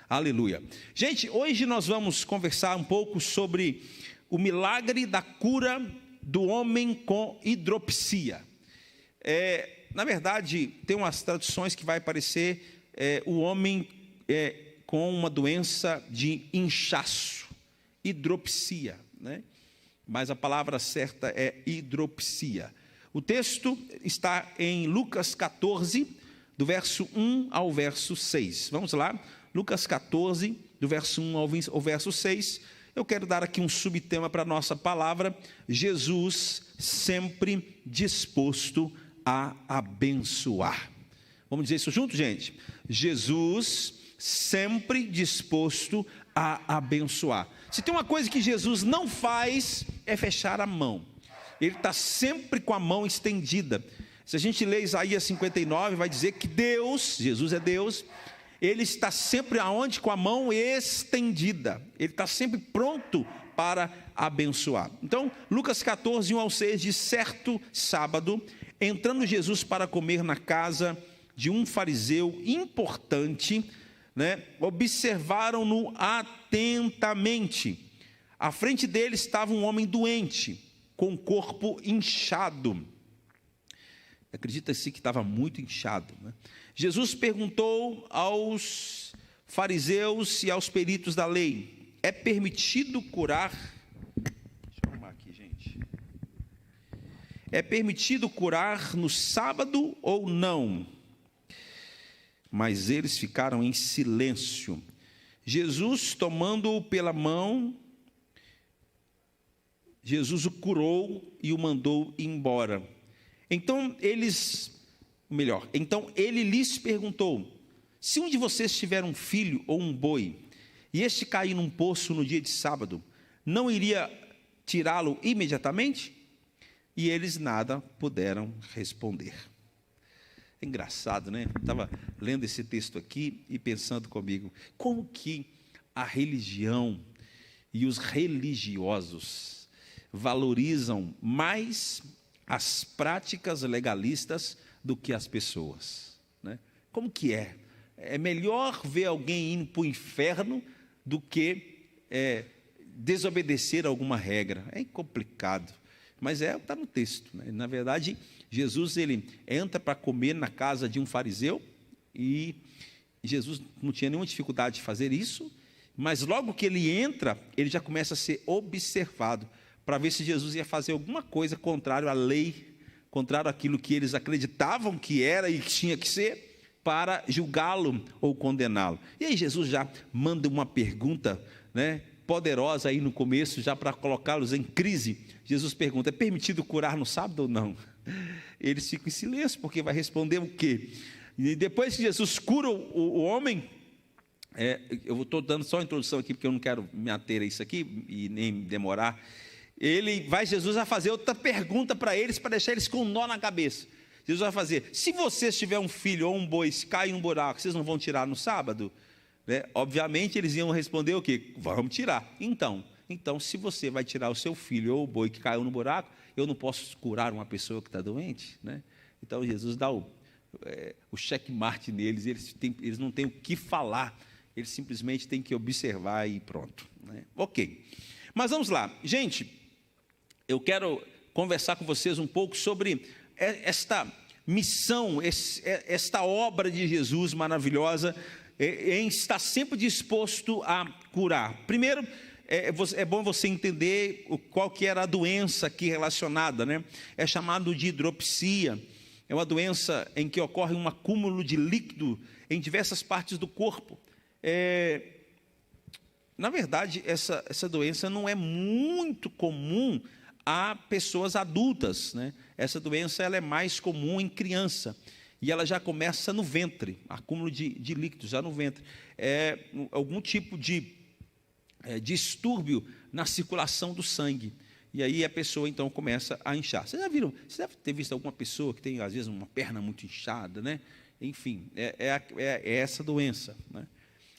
Aleluia. Gente, hoje nós vamos conversar um pouco sobre o milagre da cura do homem com hidropsia. Na verdade, tem umas traduções que vai parecer o homem com uma doença de inchaço, hidropsia, né? Mas a palavra certa é hidropsia. O texto está em Lucas 14, do verso 1 ao verso 6. Vamos lá, Lucas 14, do verso 1 ao verso 6. Eu quero dar aqui um subtema para a nossa palavra: Jesus sempre disposto a abençoar. Vamos dizer isso junto, gente? Jesus sempre disposto a abençoar. Se tem uma coisa que Jesus não faz, é fechar a mão. Ele está sempre com a mão estendida. Se a gente lê Isaías 59, vai dizer que Deus, Jesus é Deus, Ele está sempre aonde? Com a mão estendida. Ele está sempre pronto para abençoar. Então, Lucas 14, 1 ao 6 diz: certo sábado, entrando Jesus para comer na casa de um fariseu importante, observaram-no atentamente. À frente dele estava um homem doente, com o corpo inchado. Acredita-se que estava muito inchado, né? Jesus perguntou aos fariseus e aos peritos da lei: é permitido curar? Deixa eu arrumar aqui, gente. É permitido curar no sábado ou não? Mas eles ficaram em silêncio. Jesus, tomando-o pela mão, Jesus o curou e o mandou embora. Então ele lhes perguntou: se um de vocês tiver um filho ou um boi, e este cair num poço no dia de sábado, não iria tirá-lo imediatamente? E eles nada puderam responder. É engraçado, né? Estava lendo esse texto aqui e pensando comigo, como que a religião e os religiosos valorizam mais as práticas legalistas do que as pessoas, né? Como que é? É melhor ver alguém indo para o inferno do que desobedecer alguma regra. É complicado, mas está no texto, né? Na verdade, Jesus ele entra para comer na casa de um fariseu, e Jesus não tinha nenhuma dificuldade de fazer isso, mas logo que ele entra, ele já começa a ser observado, para ver se Jesus ia fazer alguma coisa contrário à lei, contrário àquilo que eles acreditavam que era e que tinha que ser, para julgá-lo ou condená-lo. E aí Jesus já manda uma pergunta, poderosa aí no começo, já para colocá-los em crise. Jesus pergunta: é permitido curar no sábado ou não? Eles ficam em silêncio, porque vai responder o quê? E depois que Jesus cura o homem, eu estou dando só a introdução aqui, porque eu não quero me ater a isso aqui e nem demorar. Jesus vai fazer outra pergunta para eles, para deixar eles com um nó na cabeça. Jesus vai fazer: se vocês tiverem um filho ou um boi, se cai num buraco, vocês não vão tirar no sábado? Obviamente eles iam responder o quê? Vamos tirar. Então, se você vai tirar o seu filho ou o boi que caiu no buraco, eu não posso curar uma pessoa que está doente, né? Então Jesus dá o checkmate neles. Eles não têm o que falar, eles simplesmente têm que observar e pronto, né? Ok, mas vamos lá, gente. Eu quero conversar com vocês um pouco sobre esta missão, esta obra de Jesus maravilhosa, em estar sempre disposto a curar. Primeiro, é bom você entender qual que era a doença aqui relacionada, né? É chamado de hidropsia. É uma doença em que ocorre um acúmulo de líquido em diversas partes do corpo. Na verdade, essa doença não é muito comum a pessoas adultas, né? Essa doença ela é mais comum em criança, e ela já começa no ventre, acúmulo de líquidos já no ventre. Algum tipo de distúrbio na circulação do sangue, e aí a pessoa então começa a inchar. Vocês já viram? Você deve ter visto alguma pessoa que tem às vezes uma perna muito inchada, né? Enfim, é essa doença, né?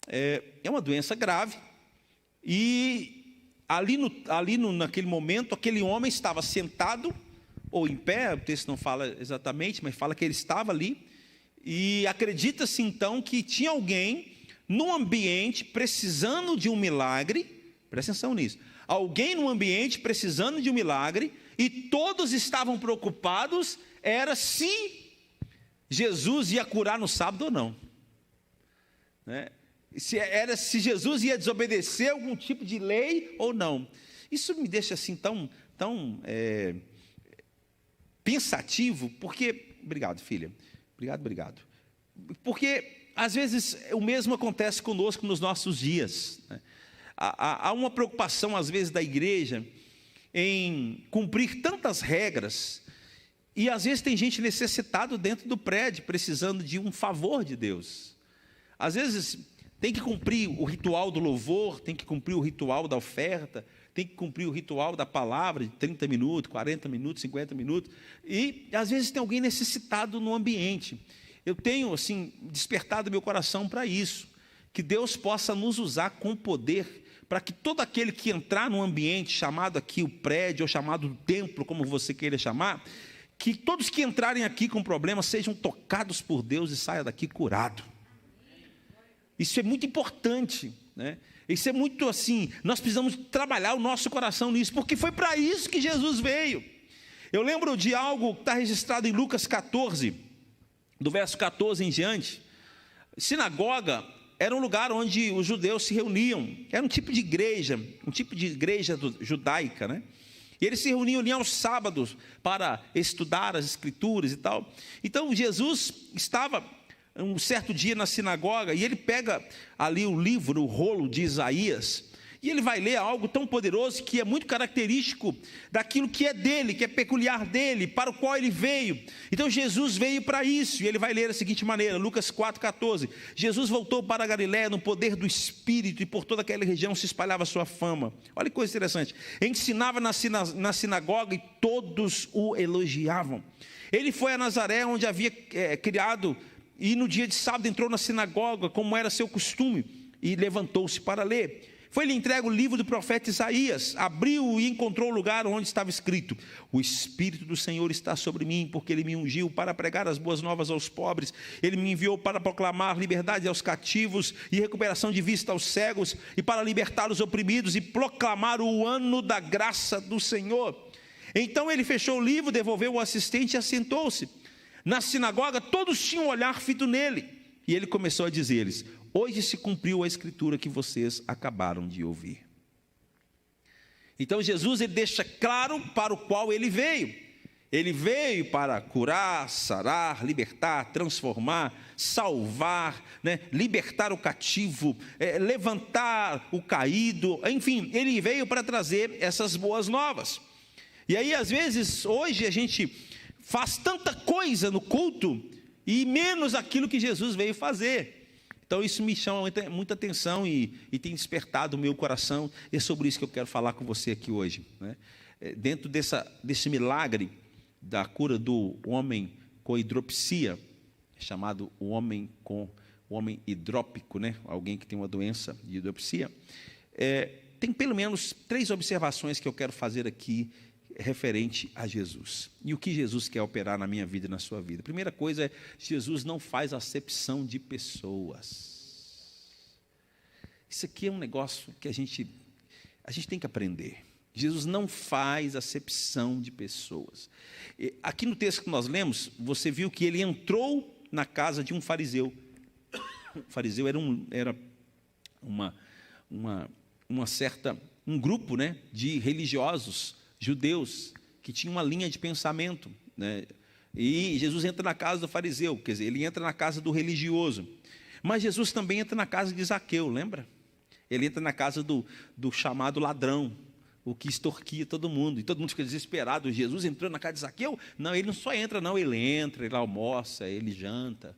É uma doença grave, e naquele momento, aquele homem estava sentado ou em pé, o texto não fala exatamente, mas fala que ele estava ali, e acredita-se então que tinha alguém num ambiente precisando de um milagre, presta atenção nisso, alguém num ambiente precisando de um milagre, e todos estavam preocupados, era se Jesus ia curar no sábado ou não, né? Se Jesus ia desobedecer algum tipo de lei ou não. Isso me deixa assim tão pensativo, porque, obrigado filha, obrigado, porque às vezes o mesmo acontece conosco nos nossos dias, né? Há uma preocupação às vezes da igreja em cumprir tantas regras, e às vezes tem gente necessitado dentro do prédio, precisando de um favor de Deus. Às vezes tem que cumprir o ritual do louvor, tem que cumprir o ritual da oferta, tem que cumprir o ritual da palavra de 30 minutos, 40 minutos, 50 minutos, e às vezes tem alguém necessitado no ambiente. Eu tenho assim despertado meu coração para isso, que Deus possa nos usar com poder, para que todo aquele que entrar num ambiente chamado aqui o prédio, ou chamado o templo, como você queira chamar, que todos que entrarem aqui com problemas sejam tocados por Deus e saiam daqui curado. Isso é muito importante, né? Isso é muito assim, nós precisamos trabalhar o nosso coração nisso, porque foi para isso que Jesus veio. Eu lembro de algo que está registrado em Lucas 14, do verso 14 em diante. Sinagoga era um lugar onde os judeus se reuniam, era um tipo de igreja judaica, né? E eles se reuniam ali aos sábados para estudar as escrituras e tal. Então Jesus estava um certo dia na sinagoga, e ele pega ali o livro, o rolo de Isaías, e ele vai ler algo tão poderoso, que é muito característico daquilo que é dele, que é peculiar dele, para o qual ele veio. Então Jesus veio para isso, e ele vai ler da seguinte maneira, Lucas 4,14, Jesus voltou para a Galiléia no poder do Espírito, e por toda aquela região se espalhava a sua fama. Olha que coisa interessante, ensinava na sinagoga, e todos o elogiavam. Ele foi a Nazaré, onde havia criado, e no dia de sábado entrou na sinagoga, como era seu costume, e levantou-se para ler. Foi-lhe entregue o livro do profeta Isaías, abriu e encontrou o lugar onde estava escrito: o Espírito do Senhor está sobre mim, porque Ele me ungiu para pregar as boas novas aos pobres, Ele me enviou para proclamar liberdade aos cativos e recuperação de vista aos cegos, e para libertar os oprimidos e proclamar o ano da graça do Senhor. Então ele fechou o livro, devolveu o assistente e assentou-se. Na sinagoga todos tinham um olhar fito nele, e ele começou a dizer-lhes: hoje se cumpriu a escritura que vocês acabaram de ouvir. Então Jesus, ele deixa claro para o qual ele veio. Ele veio para curar, sarar, libertar, transformar, salvar, né? Libertar o cativo, levantar o caído, enfim, ele veio para trazer essas boas novas. E aí às vezes, hoje a gente faz tanta coisa no culto, e menos aquilo que Jesus veio fazer. Então isso me chama muita atenção, e tem despertado o meu coração, e é sobre isso que eu quero falar com você aqui hoje, né? Dentro desse milagre da cura do homem com hidropsia, chamado o homem hidrópico, né? Alguém que tem uma doença de hidropsia, tem pelo menos 3 observações que eu quero fazer aqui, referente a Jesus, e o que Jesus quer operar na minha vida e na sua vida. A primeira coisa é: Jesus não faz acepção de pessoas. Isso aqui é um negócio que a gente tem que aprender. Jesus não faz acepção de pessoas. Aqui no texto que nós lemos, você viu que ele entrou na casa de um fariseu. O fariseu era um grupo, né, de religiosos judeus que tinham uma linha de pensamento, né? E Jesus entra na casa do fariseu, quer dizer, ele entra na casa do religioso. Mas Jesus também entra na casa de Zaqueu, lembra? Ele entra na casa do chamado ladrão, o que extorquia todo mundo, e todo mundo fica desesperado. Jesus entrou na casa de Zaqueu? Não, ele não só entra, não, ele entra, ele almoça, ele janta,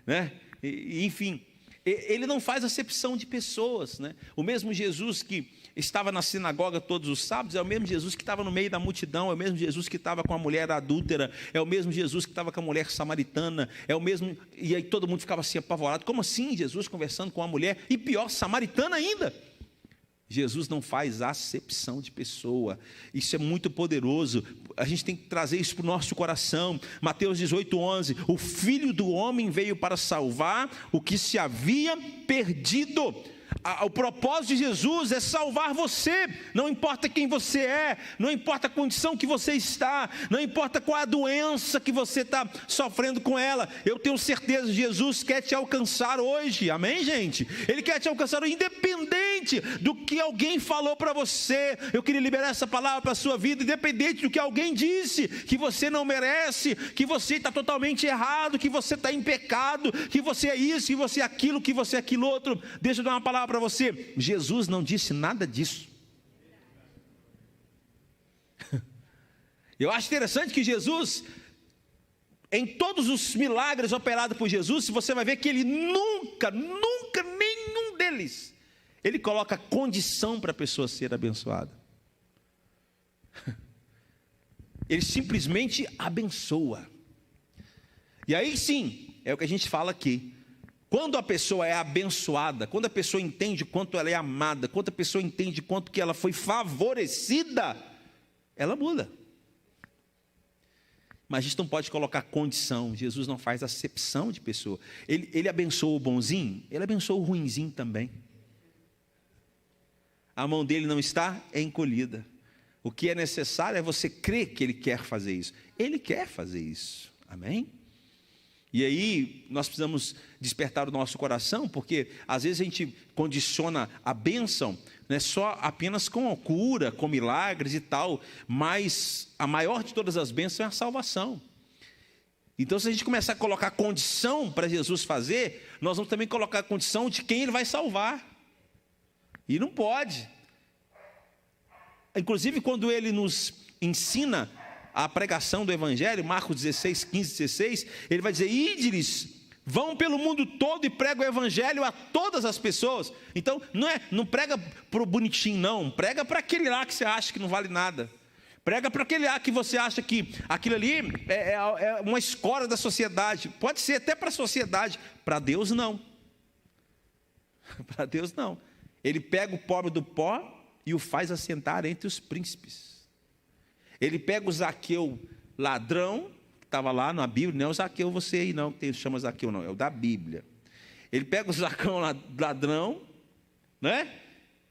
né? Enfim, ele não faz acepção de pessoas, né? O mesmo Jesus que estava na sinagoga todos os sábados é o mesmo Jesus que estava no meio da multidão, é o mesmo Jesus que estava com a mulher adúltera, é o mesmo Jesus que estava com a mulher samaritana, é o mesmo, e aí todo mundo ficava assim apavorado: como assim Jesus conversando com a mulher, e pior, samaritana ainda? Jesus não faz acepção de pessoa. Isso é muito poderoso. A gente tem que trazer isso para o nosso coração. Mateus 18:11. O Filho do Homem veio para salvar o que se havia perdido. O propósito de Jesus é salvar você. Não importa quem você é, não importa a condição que você está, não importa qual a doença que você está sofrendo com ela. Eu tenho certeza que Jesus quer te alcançar hoje, amém, gente? Ele quer te alcançar independente do que alguém falou para você. Eu queria liberar essa palavra para a sua vida, independente do que alguém disse, que você não merece, que você está totalmente errado, que você está em pecado, que você é isso, que você é aquilo, que você é aquilo outro. Deixa eu dar uma palavra para você. Jesus não disse nada disso. Eu acho interessante que Jesus, em todos os milagres operados por Jesus, você vai ver que ele nunca, nenhum deles, ele coloca condição para a pessoa ser abençoada. Ele simplesmente abençoa. E aí sim, é o que a gente fala aqui. Quando a pessoa é abençoada, quando a pessoa entende quanto ela é amada, quando a pessoa entende quanto que ela foi favorecida, ela muda. Mas a gente não pode colocar condição. Jesus não faz acepção de pessoa. Ele abençoa o bonzinho, ele abençoa o ruinzinho também. A mão dele não está encolhida. O que é necessário é você crer que ele quer fazer isso. Ele quer fazer isso, amém? E aí nós precisamos despertar o nosso coração, porque às vezes a gente condiciona a bênção, né, só apenas com a cura, com milagres e tal, mas a maior de todas as bênçãos é a salvação. Então, se a gente começar a colocar condição para Jesus fazer, nós vamos também colocar a condição de quem ele vai salvar. E não pode. Inclusive, quando ele nos ensina a pregação do Evangelho, Marcos 16, 15, 16, ele vai dizer: íderes, vão pelo mundo todo e pregam o Evangelho a todas as pessoas. Então, não prega para o bonitinho, não, prega para aquele lá que você acha que não vale nada. Prega para aquele lá que você acha que aquilo ali é uma escória da sociedade. Pode ser até para a sociedade, para Deus não. Para Deus não. Ele pega o pobre do pó e o faz assentar entre os príncipes. Ele pega o Zaqueu ladrão, que estava lá na Bíblia, não é o Zaqueu você aí não, que chama Zaqueu não, é o da Bíblia. Ele pega o Zaqueu ladrão, né?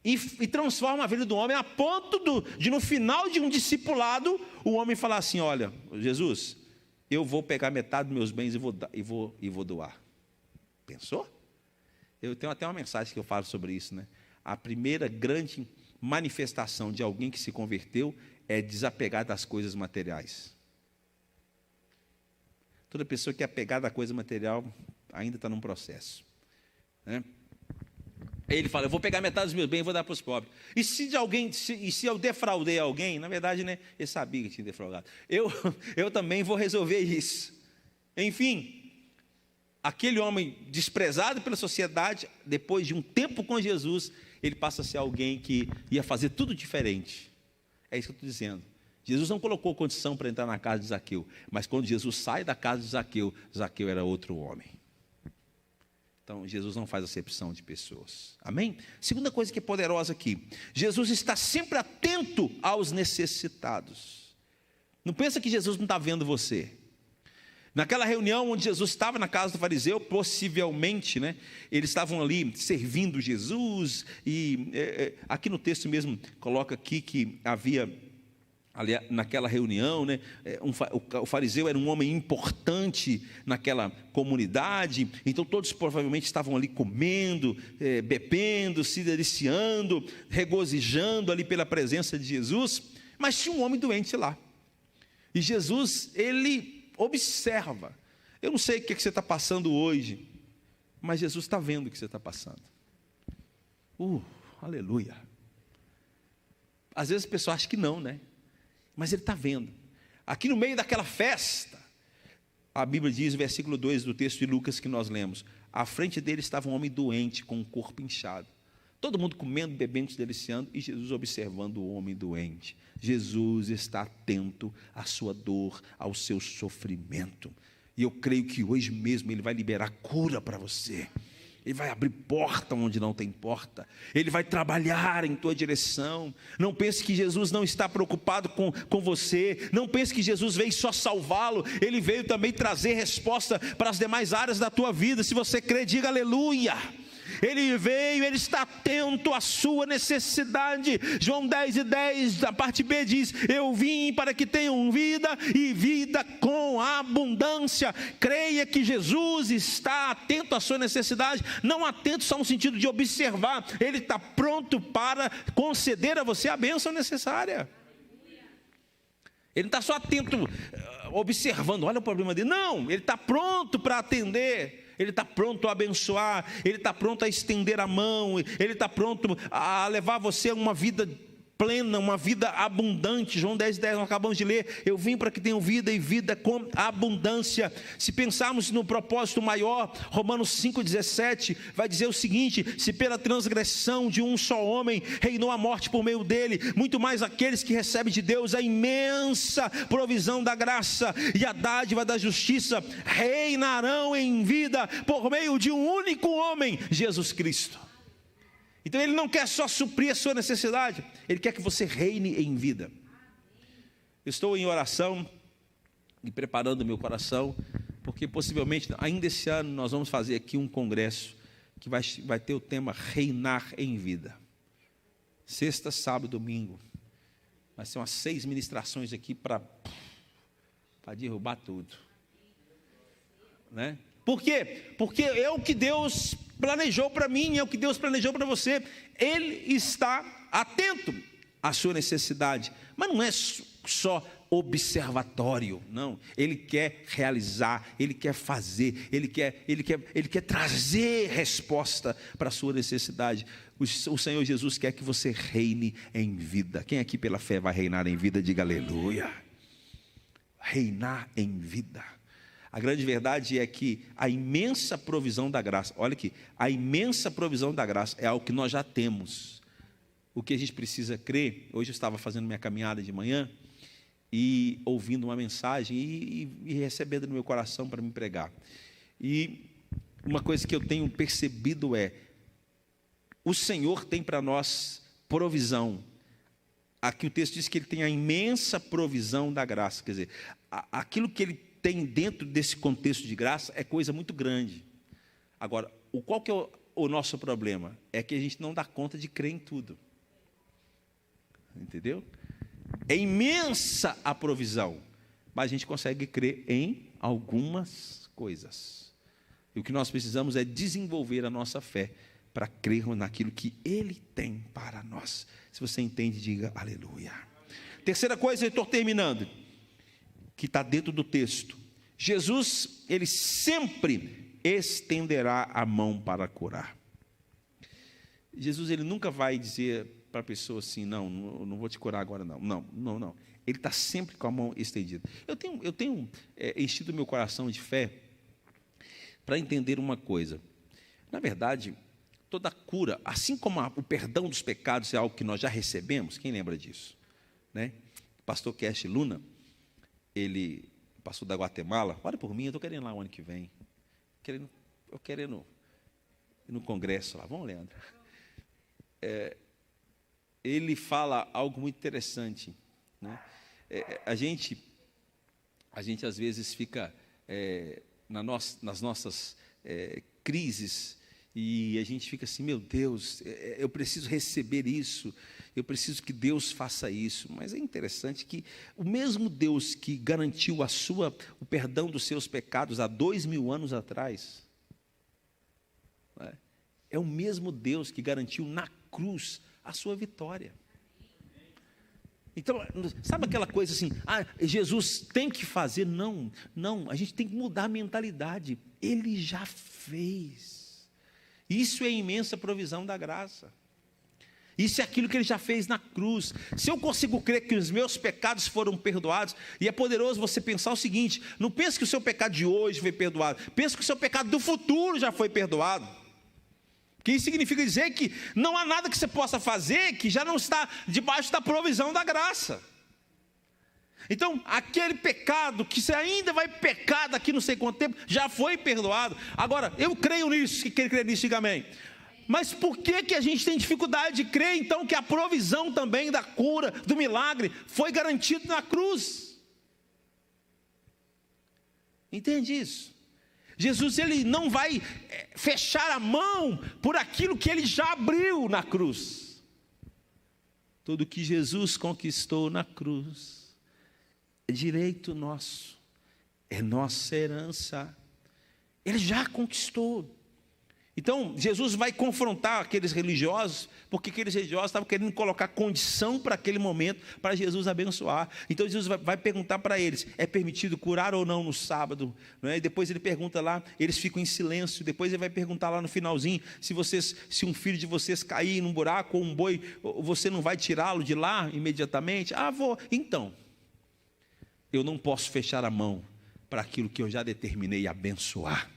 E transforma a vida do homem a ponto de no final de um discipulado, o homem falar assim: olha, Jesus, eu vou pegar metade dos meus bens e vou doar. Pensou? Eu tenho até uma mensagem que eu falo sobre isso, né? A primeira grande manifestação de alguém que se converteu é desapegar das coisas materiais. Toda pessoa que é apegada à coisa material ainda está num processo, né? Ele fala: eu vou pegar metade dos meus bens e vou dar para os pobres. E se eu defraudei alguém, na verdade, né, ele sabia que tinha defraudado. Eu também vou resolver isso. Enfim, aquele homem desprezado pela sociedade, depois de um tempo com Jesus, ele passa a ser alguém que ia fazer tudo diferente. É isso que eu estou dizendo. Jesus não colocou condição para entrar na casa de Zaqueu, mas quando Jesus sai da casa de Zaqueu, Zaqueu era outro homem. Então, Jesus não faz acepção de pessoas. Amém? Segunda coisa que é poderosa aqui: Jesus está sempre atento aos necessitados. Não pensa que Jesus não está vendo você. Naquela reunião onde Jesus estava na casa do fariseu, possivelmente, né, eles estavam ali servindo Jesus, e aqui no texto mesmo coloca aqui que havia ali naquela reunião, né, o fariseu era um homem importante naquela comunidade, então todos provavelmente estavam ali comendo, bebendo, se deliciando, regozijando ali pela presença de Jesus, mas tinha um homem doente lá, e Jesus, ele observa. Eu não sei o que você está passando hoje, mas Jesus está vendo o que você está passando. Aleluia. Às vezes a pessoa acha que não, né? Mas ele está vendo. Aqui no meio daquela festa, a Bíblia diz, versículo 2 do texto de Lucas que nós lemos: à frente dele estava um homem doente, com o corpo inchado. Todo mundo comendo, bebendo, se deliciando, e Jesus observando o homem doente. Jesus está atento à sua dor, ao seu sofrimento. E eu creio que hoje mesmo Ele vai liberar cura para você. Ele vai abrir porta onde não tem porta. Ele vai trabalhar em tua direção. Não pense que Jesus não está preocupado com você. Não pense que Jesus veio só salvá-lo. Ele veio também trazer resposta para as demais áreas da tua vida. Se você crê, diga aleluia. Ele veio, Ele está atento à sua necessidade. João 10:10, a parte B diz: eu vim para que tenham vida e vida com abundância. Creia que Jesus está atento à sua necessidade. Não atento só no sentido de observar. Ele está pronto para conceder a você a bênção necessária. Ele não está só atento, observando, olha o problema dele. Não, Ele está pronto para atender. Ele está pronto a abençoar, Ele está pronto a estender a mão, Ele está pronto a levar você a uma vida plena, uma vida abundante. João 10:10, nós acabamos de ler: eu vim para que tenham vida e vida com abundância. Se pensarmos no propósito maior, Romanos 5:17 vai dizer o seguinte: se pela transgressão de um só homem reinou a morte por meio dele, muito mais aqueles que recebem de Deus a imensa provisão da graça e a dádiva da justiça reinarão em vida por meio de um único homem, Jesus Cristo. Então Ele não quer só suprir a sua necessidade, Ele quer que você reine em vida. Eu estou em oração e preparando meu coração, porque possivelmente ainda esse ano nós vamos fazer aqui um congresso que vai ter o tema reinar em vida. Sexta, sábado, domingo. Vai ser umas 6 ministrações aqui para derrubar tudo, né? Por quê? Porque é o que Deus planejou para mim, é o que Deus planejou para você. Ele está atento à sua necessidade, mas não é só observatório, não. Ele quer realizar, Ele quer fazer, Ele quer trazer resposta para a sua necessidade. O Senhor Jesus quer que você reine em vida. Quem aqui pela fé vai reinar em vida, diga aleluia. Reinar em vida. A grande verdade é que a imensa provisão da graça, olha aqui, a imensa provisão da graça é algo que nós já temos. O que a gente precisa crer. Hoje eu estava fazendo minha caminhada de manhã e ouvindo uma mensagem e recebendo no meu coração para me pregar. E uma coisa que eu tenho percebido é: o Senhor tem para nós provisão. Aqui o texto diz que Ele tem a imensa provisão da graça. Quer dizer, aquilo que Ele tem dentro desse contexto de graça é coisa muito grande. Agora, qual que é o nosso problema? É que a gente não dá conta de crer em tudo. Entendeu? É imensa a provisão, mas a gente consegue crer em algumas coisas. E o que nós precisamos é desenvolver a nossa fé para crermos naquilo que Ele tem para nós. Se você entende, diga aleluia. Terceira coisa, eu estou terminando, que está dentro do texto. Jesus, Ele sempre estenderá a mão para curar. Jesus, Ele nunca vai dizer para a pessoa assim: não vou te curar agora não. Não. Ele está sempre com a mão estendida. Eu tenho enchido meu coração de fé para entender uma coisa. Na verdade, toda cura, assim como o perdão dos pecados é algo que nós já recebemos, quem lembra disso? Né? O pastor Cash Luna, ele, pastor da Guatemala, olha por mim, eu estou querendo ir lá o ano que vem. Eu querendo ir no congresso lá. Vamos, Leandro. Ele fala algo muito interessante, né? A gente às vezes fica nas nossas crises, e a gente fica assim: meu Deus, eu preciso receber isso, eu preciso que Deus faça isso. Mas é interessante que o mesmo Deus que garantiu o perdão dos seus pecados há 2000 anos atrás, né, é o mesmo Deus que garantiu na cruz a sua vitória. Então, sabe aquela coisa assim: Jesus tem que fazer? Não, a gente tem que mudar a mentalidade. Ele já fez. Isso é a imensa provisão da graça. Isso é aquilo que Ele já fez na cruz. Se eu consigo crer que os meus pecados foram perdoados, e é poderoso você pensar o seguinte: não pense que o seu pecado de hoje foi perdoado, pense que o seu pecado do futuro já foi perdoado. Que isso significa dizer que não há nada que você possa fazer que já não está debaixo da provisão da graça. Então, aquele pecado que você ainda vai pecar daqui não sei quanto tempo, já foi perdoado. Agora, eu creio nisso, que quem crê nisso, diga amém. Mas por que a gente tem dificuldade de crer, então, que a provisão também da cura, do milagre, foi garantido na cruz? Entende isso? Jesus, ele não vai fechar a mão por aquilo que ele já abriu na cruz. Tudo que Jesus conquistou na cruz é direito nosso, é nossa herança. Ele já conquistou. Então, Jesus vai confrontar aqueles religiosos, porque aqueles religiosos estavam querendo colocar condição para aquele momento, para Jesus abençoar. Então, Jesus vai perguntar para eles, é permitido curar ou não no sábado? Não é? E depois ele pergunta lá, eles ficam em silêncio. Depois ele vai perguntar lá no finalzinho, se um filho de vocês cair num buraco ou um boi, você não vai tirá-lo de lá imediatamente? Ah, vou. Então, eu não posso fechar a mão para aquilo que eu já determinei abençoar.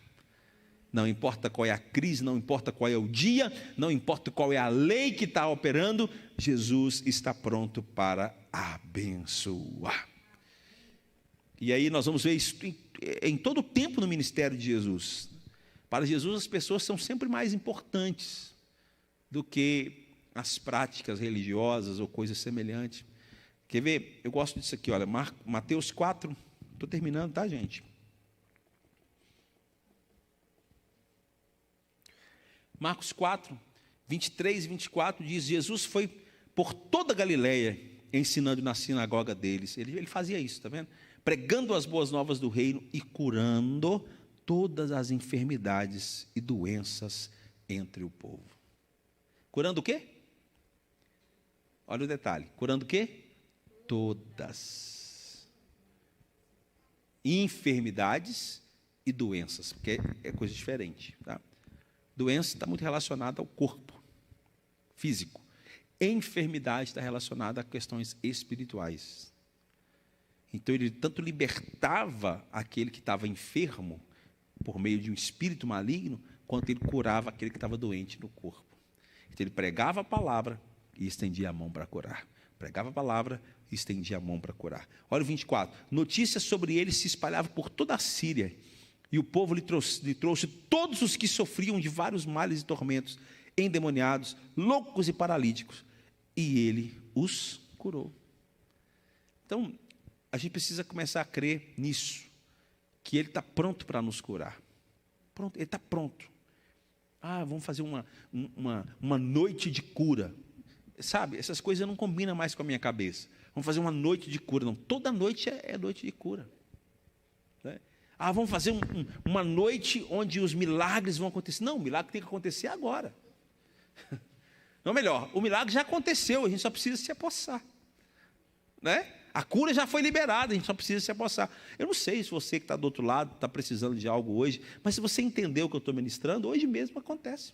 Não importa qual é a crise, não importa qual é o dia, não importa qual é a lei que está operando, Jesus está pronto para abençoar. E aí nós vamos ver isso em todo o tempo no ministério de Jesus. Para Jesus as pessoas são sempre mais importantes do que as práticas religiosas ou coisas semelhantes. Quer ver? Eu gosto disso aqui, olha, Mateus 4, estou terminando, tá, gente? Marcos 4, 23 e 24 diz, Jesus foi por toda a Galileia, ensinando na sinagoga deles. Ele fazia isso, está vendo? Pregando as boas novas do reino e curando todas as enfermidades e doenças entre o povo. Curando o quê? Olha o detalhe, curando o quê? Todas. Enfermidades e doenças, porque é coisa diferente, tá? Doença está muito relacionada ao corpo físico. Enfermidade está relacionada a questões espirituais. Então, ele tanto libertava aquele que estava enfermo, por meio de um espírito maligno, quanto ele curava aquele que estava doente no corpo. Então, ele pregava a palavra e estendia a mão para curar. Pregava a palavra e estendia a mão para curar. Olha o 24. Notícias sobre ele se espalhavam por toda a Síria. E o povo lhe trouxe todos os que sofriam de vários males e tormentos, endemoniados, loucos e paralíticos, e ele os curou. Então, a gente precisa começar a crer nisso, que ele está pronto para nos curar. Pronto, ele está pronto. Ah, vamos fazer uma noite de cura. Sabe, essas coisas não combinam mais com a minha cabeça. Vamos fazer uma noite de cura. Não, toda noite é noite de cura. Né? Ah, vamos fazer uma noite onde os milagres vão acontecer. Não, o milagre tem que acontecer agora. Não, melhor, o milagre já aconteceu, a gente só precisa se apossar. Né? A cura já foi liberada, a gente só precisa se apossar. Eu não sei se você que está do outro lado está precisando de algo hoje, mas se você entendeu o que eu estou ministrando, hoje mesmo acontece.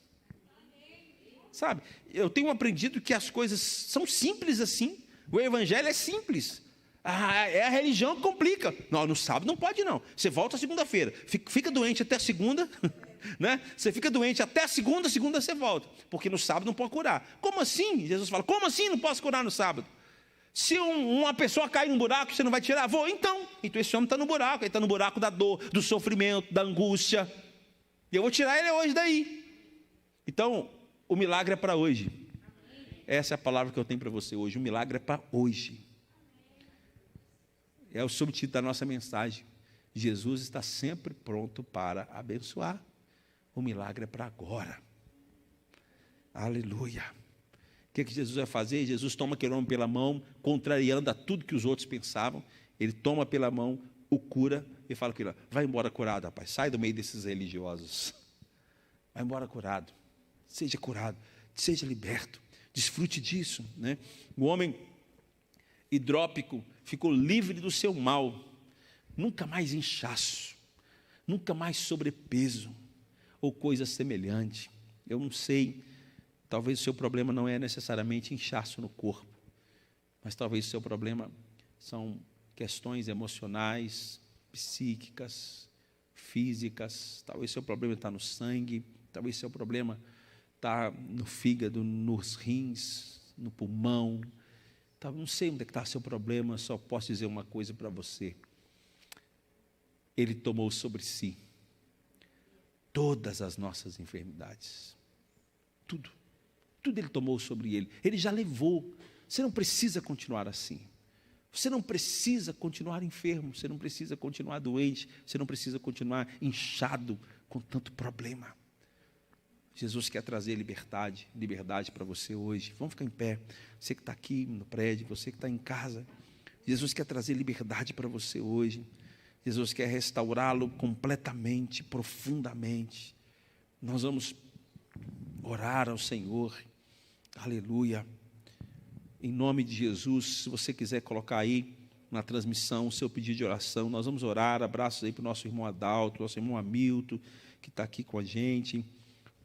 Sabe, eu tenho aprendido que as coisas são simples assim. O evangelho é simples. É a religião que complica. Não, no sábado não pode não. Você volta segunda-feira, fica doente até segunda, né? Você fica doente até segunda você volta, porque no sábado não pode curar. Como assim? Jesus fala, como assim não posso curar no sábado? Se uma pessoa cair num buraco, você não vai tirar? Vou, então esse homem está no buraco, ele está no buraco da dor, do sofrimento, da angústia, e eu vou tirar ele hoje daí. Então, o milagre é para hoje. Essa é a palavra que eu tenho para você hoje, o milagre é para hoje. É o subtítulo da nossa mensagem. Jesus está sempre pronto para abençoar. O milagre é para agora. Aleluia. O que Jesus vai fazer? Jesus toma aquele homem pela mão, contrariando a tudo que os outros pensavam. Ele toma pela mão, o cura e fala com ele, vai embora curado, rapaz. Sai do meio desses religiosos. Vai embora curado. Seja curado. Seja liberto. Desfrute disso. Né? O homem hidrópico ficou livre do seu mal, nunca mais inchaço, nunca mais sobrepeso, ou coisa semelhante. Eu não sei, talvez o seu problema não é necessariamente inchaço no corpo, mas talvez o seu problema são questões emocionais, psíquicas, físicas, talvez o seu problema está no sangue, talvez o seu problema está no fígado, nos rins, no pulmão, Não sei onde está seu problema, só posso dizer uma coisa para você. Ele tomou sobre si todas as nossas enfermidades. Tudo Ele tomou sobre Ele. Ele já levou. Você não precisa continuar assim. Você não precisa continuar enfermo. Você não precisa continuar doente. Você não precisa continuar inchado com tanto problema. Jesus quer trazer liberdade para você hoje. Vamos ficar em pé. Você que está aqui no prédio, você que está em casa. Jesus quer trazer liberdade para você hoje. Jesus quer restaurá-lo completamente, profundamente. Nós vamos orar ao Senhor. Aleluia. Em nome de Jesus, se você quiser colocar aí na transmissão o seu pedido de oração, nós vamos orar. Abraços aí para o nosso irmão Adalto, nosso irmão Hamilton, que está aqui com a gente.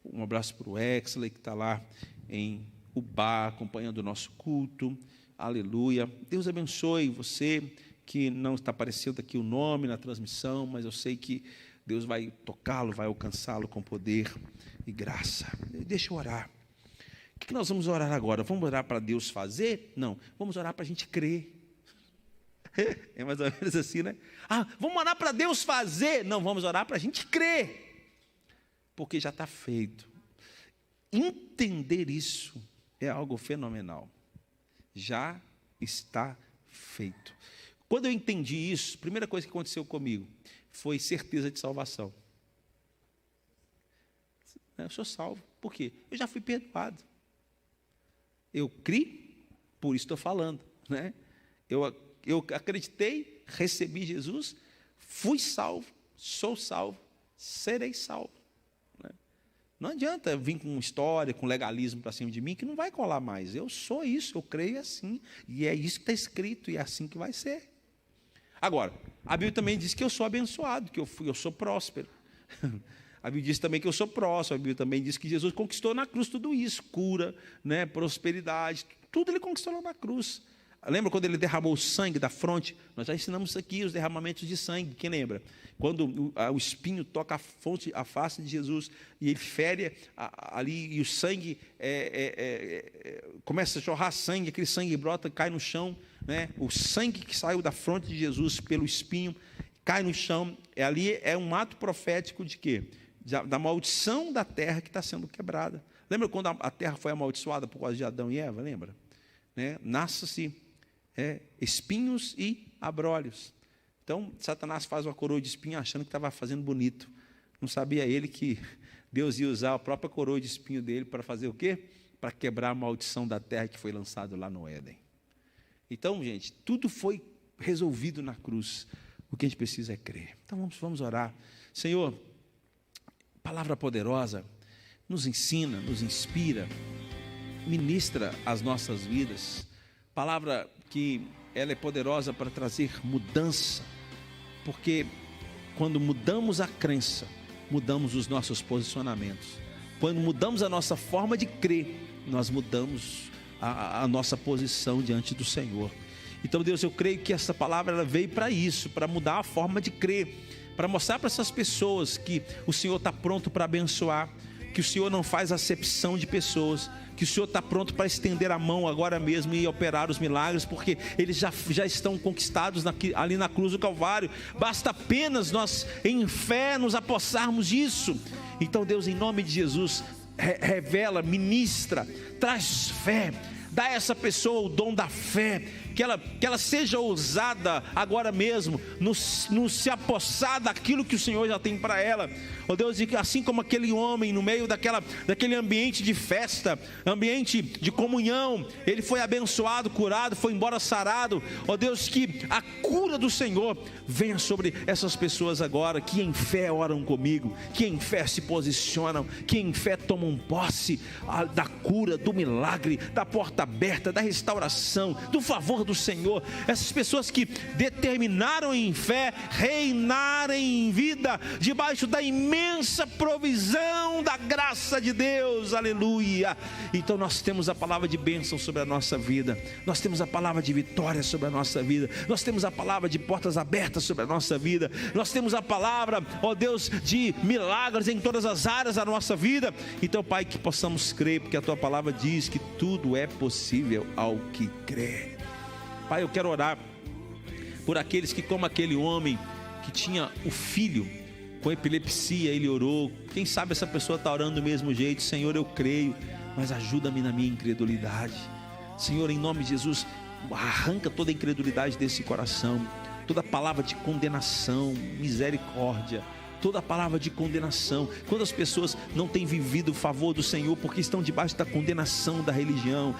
Um abraço para o Exley, que está lá em Ubá, acompanhando o nosso culto. Aleluia. Deus abençoe você, que não está aparecendo aqui o nome na transmissão, mas eu sei que Deus vai tocá-lo, vai alcançá-lo com poder e graça. Deixa eu orar. O que nós vamos orar agora? Vamos orar para Deus fazer? Não, vamos orar para a gente crer. É mais ou menos assim, né? Vamos orar para Deus fazer? Não, vamos orar para a gente crer. Porque já está feito. Entender isso é algo fenomenal. Já está feito. Quando eu entendi isso, a primeira coisa que aconteceu comigo foi certeza de salvação. Eu sou salvo. Por quê? Eu já fui perdoado. Eu criei, por isso estou falando, né? Eu acreditei, recebi Jesus, fui salvo, sou salvo, serei salvo. Não adianta vir com história, com legalismo para cima de mim, que não vai colar mais. Eu sou isso, eu creio assim. E é isso que está escrito, e é assim que vai ser. Agora, a Bíblia também diz que eu sou abençoado, que eu sou próspero. A Bíblia diz também que eu sou próspero. A Bíblia também diz que Jesus conquistou na cruz tudo isso. Cura, né, prosperidade, tudo Ele conquistou lá na cruz. Lembra quando Ele derramou o sangue da fronte? Nós já ensinamos aqui os derramamentos de sangue. Quem lembra? Quando o espinho toca a face de Jesus e Ele fere ali, e o sangue começa a jorrar sangue, aquele sangue brota, cai no chão, né? O sangue que saiu da fronte de Jesus pelo espinho cai no chão. Ali é um ato profético de quê? Da maldição da terra que está sendo quebrada. Lembra quando a terra foi amaldiçoada por causa de Adão e Eva? Lembra? Né? Nasce-se espinhos e abrolhos. Então, Satanás faz uma coroa de espinho achando que estava fazendo bonito. Não sabia ele que Deus ia usar a própria coroa de espinho dele para fazer o quê? Para quebrar a maldição da terra que foi lançada lá no Éden. Então, gente, tudo foi resolvido na cruz. O que a gente precisa é crer. Então, vamos orar. Senhor, palavra poderosa, nos ensina, nos inspira, ministra as nossas vidas. Palavra que ela é poderosa para trazer mudança, porque quando mudamos a crença, mudamos os nossos posicionamentos. Quando mudamos a nossa forma de crer, nós mudamos a nossa posição diante do Senhor. Então, Deus, eu creio que essa palavra ela veio para isso, para mudar a forma de crer, para mostrar para essas pessoas que o Senhor está pronto para abençoar, que o Senhor não faz acepção de pessoas, que o Senhor está pronto para estender a mão agora mesmo e operar os milagres, porque eles já estão conquistados ali na cruz do Calvário. Basta apenas nós, em fé, nos apossarmos disso. Então, Deus, em nome de Jesus, revela, ministra, traz fé, dá a essa pessoa o dom da fé, que ela seja ousada agora mesmo, no se apossar daquilo que o Senhor já tem para ela. Ó Deus, e assim como aquele homem no meio daquele ambiente de festa, ambiente de comunhão, ele foi abençoado, curado, foi embora sarado. Ó Deus, que a cura do Senhor venha sobre essas pessoas agora, que em fé oram comigo, que em fé se posicionam, que em fé tomam posse da cura, do milagre, da porta aberta, da restauração, do favor do Senhor. Essas pessoas que determinaram em fé reinarem em vida debaixo da imensa provisão da graça de Deus, aleluia. Então nós temos a palavra de bênção sobre a nossa vida, nós temos a palavra de vitória sobre a nossa vida, nós temos a palavra de portas abertas sobre a nossa vida, nós temos a palavra, ó Deus, de milagres em todas as áreas da nossa vida. Então, Pai, que possamos crer, porque a Tua palavra diz que tudo é possível ao que crê. Pai, eu quero orar por aqueles que, como aquele homem que tinha o filho com epilepsia, ele orou. Quem sabe essa pessoa está orando do mesmo jeito. Senhor, eu creio, mas ajuda-me na minha incredulidade. Senhor, em nome de Jesus, arranca toda a incredulidade desse coração, toda palavra de condenação, misericórdia, toda palavra de condenação. Quantas pessoas não têm vivido o favor do Senhor porque estão debaixo da condenação da religião,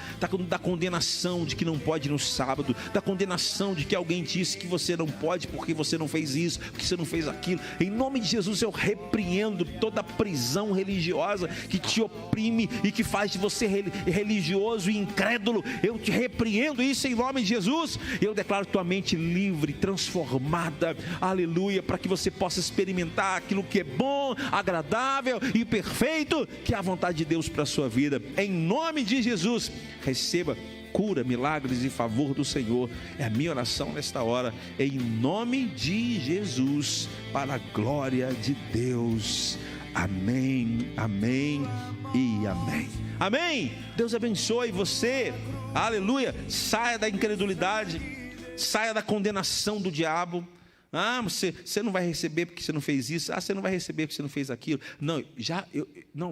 da condenação de que não pode ir no sábado, da condenação de que alguém disse que você não pode porque você não fez isso, porque você não fez aquilo. Em nome de Jesus eu repreendo toda prisão religiosa que te oprime e que faz de você religioso e incrédulo. Eu te repreendo isso em nome de Jesus. Eu declaro tua mente livre, transformada, aleluia, para que você possa experimentar aquilo que é bom, agradável e perfeito, que é a vontade de Deus para a sua vida. Em nome de Jesus, receba cura, milagres e favor do Senhor. É a minha oração nesta hora, em nome de Jesus, para a glória de Deus. Amém, amém e amém. Amém. Deus abençoe você. Aleluia. Saia da incredulidade, saia da condenação do diabo. Você não vai receber porque você não fez isso. Você não vai receber porque você não fez aquilo. Não,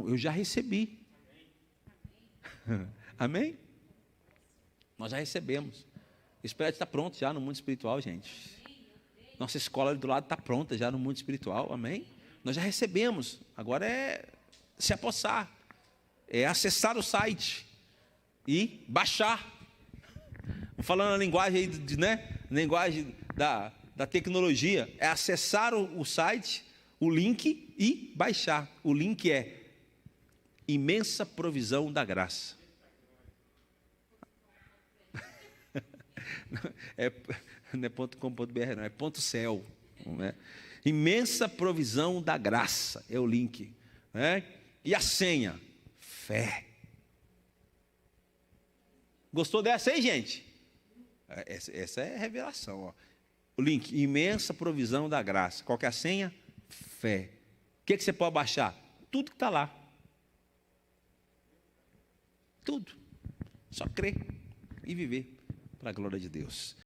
eu já recebi. Amém? Nós já recebemos. Esse prédio está pronto já no mundo espiritual, gente. Nossa escola ali do lado está pronta já no mundo espiritual. Amém? Nós já recebemos. Agora é se apossar. É acessar o site e baixar. Falando a linguagem aí, né? Linguagem da tecnologia, é acessar o site, o link e baixar. O link é Imensa Provisão da Graça. Não é .com.br, não, é .cel, né? Imensa Provisão da Graça é o link, né? E a senha, fé. Gostou dessa aí, gente? Essa é a revelação, ó. O link, Imensa Provisão da Graça. Qual que é a senha? Fé. O que você pode baixar? Tudo que está lá. Tudo. Só crer e viver para a glória de Deus.